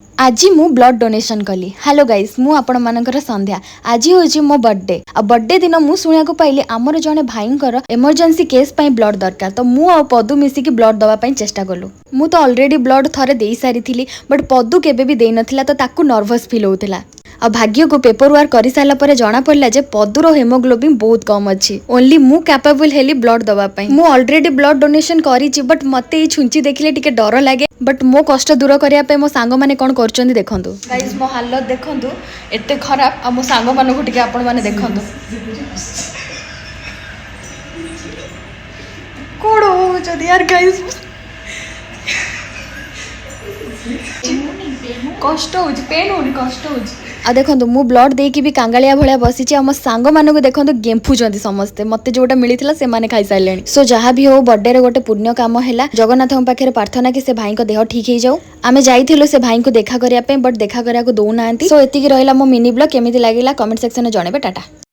आज मु blood donation कली। हेलो गाइस, मु आपण मानकर संध्या। आज होची मो बर्थडे। आ बर्थडे दिन मु सुनिया को पाइले हमर जने भाईंकर इमरजेंसी केस पई ब्लड दरकार, तो मु आ पदु मिसी की ब्लड दवा पई चेष्टा कलु। मु तो ऑलरेडी ब्लड थरे देई सारी थिली, बट पदु केबे भी देई नथिला, तो ताकू नर्वस फील होउतिला। आ भाग्य को पेपर वर्क करि साला परे जाना पड़ला जे पदुर हेमोग्लोबिन बहुत कम अछि। ओनली मु कैपेबल हेली ब्लड दवा पई। मु ऑलरेडी ब्लड डोनेशन करी छी, बट मते ई छुंची देखिले टिके डर लागे। बट मो कष्ट दूर करिया पे मो सांग माने कोन करचंदी देखंतु। गाइस मो हालत देखंतु एते खराब। आ मो सांग माने को टिके आपण माने देखंतु कोड़ो हो जदी यार गाइस। कष्ट हो पेन हो कष्ट हो। आ देखो मु ब्लड देकी भी कांगालिया भलिया बसी आम सांग मानक देखो गेंफुचंती समस्ते। मते जोटा मिलता से माने खाई सारे। सो जहाँ भी हो बर्थडे रे गोटे पुण्य काम है। जगन्नाथ पाखे प्रार्थना कि से भाई को देह ठीक हो जाऊ। आमे जाइथिलु से भाई को देखा करिया पे, बट देखा करिया को दउ नांती। सो एतिकी रहिला मो मिनी ब्लॉग। केमिति लागिला कमेंट सेक्शन में जणेबे। टाटा।